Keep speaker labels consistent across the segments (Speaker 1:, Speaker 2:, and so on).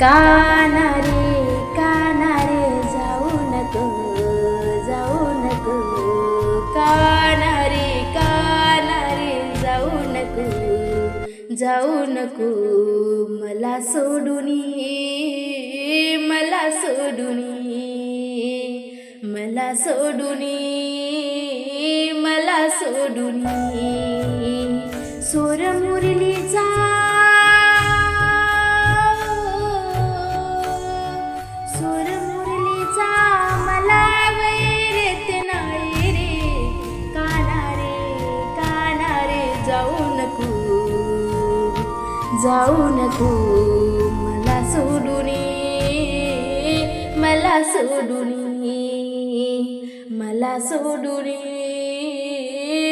Speaker 1: काना रे जाऊ नको काना रे जाऊ नको मला सोडूनी सोर मुरलीचा मला वैरत नाही रे काना रे जाऊ नको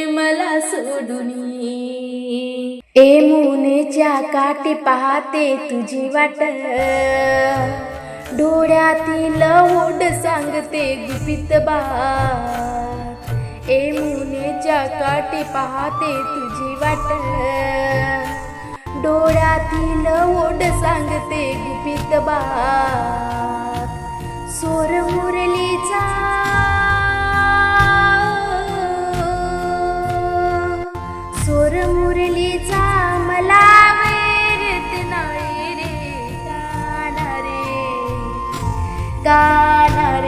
Speaker 1: मला सोडूनी ए मुनेच्या काठी पाहते तुझी वाट डोळ्यातील ओढ सांगते गुपित बात ए मुनेच्या काठी पाहते तुझी वाट डोळ्यातील ओढ सांगते गुपित बात सोर मुरलीचा मला वैरत नाही रे काना रे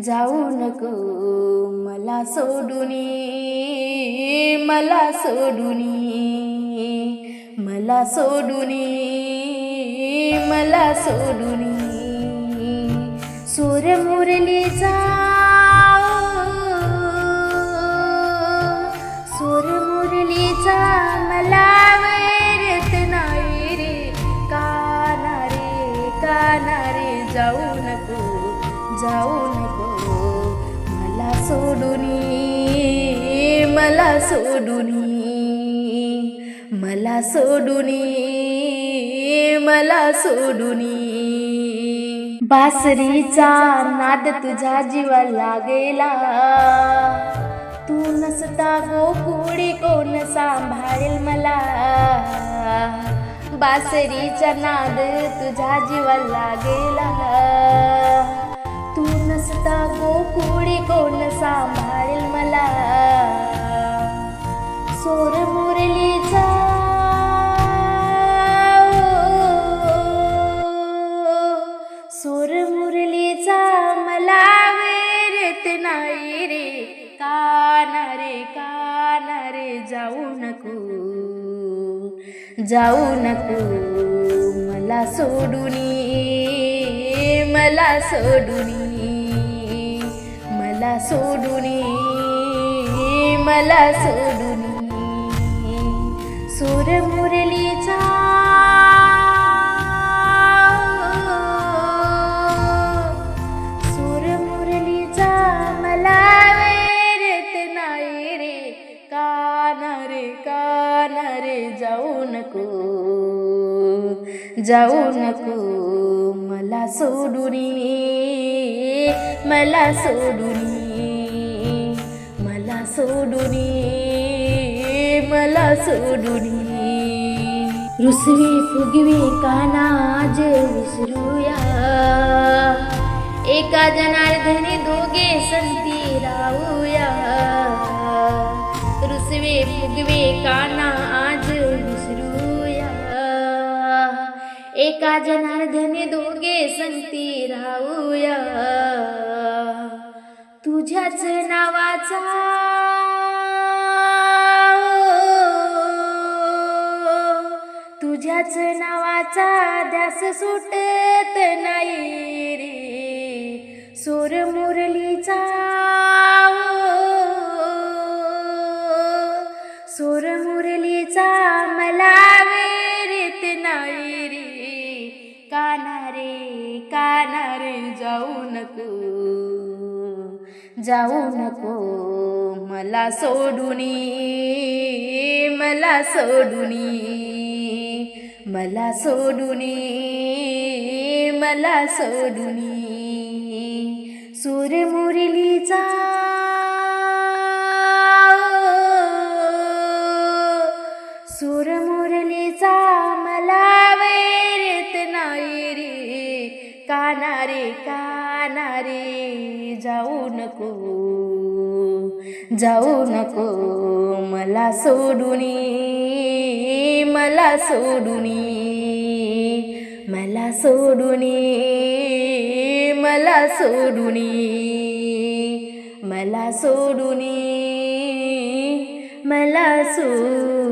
Speaker 1: जाऊ नको मला सोडूनी सोर मुरलीचा मला वैरत नाही रे काना रे जाऊ नको मला सोडूनी बासरीचा नाद तुझा जीवा लागेला तू नसता गोकुळी कोण सांभाळेल मला बासरीचा नाद तुझा जीवा लागेला तू नसता गोकुळी कोण सांभाळेल मला सोर मुरलीचा मला वैरत नाही रे काना रे जाऊ नको मला सोडूनी सोर मुरलीचा मला वैरत नाही रे काना रे जाऊ नको मला सोडूनी रुसवी फुगवी काना आज विसरूया एका जनार्दनी दोघे संती राहूया रुसवे फुगवे काना आज विसरूया एका जनार्दनी दोघे संती राहूया तुझ्याच नावाचा ध्यास सुटत नाही रे सोर मुरलीचा मला वैरत नाही रे काना रे जाऊ नको मला सोडूनी सूर मुरलीचा सूर मुरलीचा मला वैर येत नाही रे, काना रे काना रे जाऊ नको, जाऊ नको मला सोडूनी, मला सोडूनी, मला सोडूनी, मला सोडूनी, मला सोडूनी, मला सोडूनी.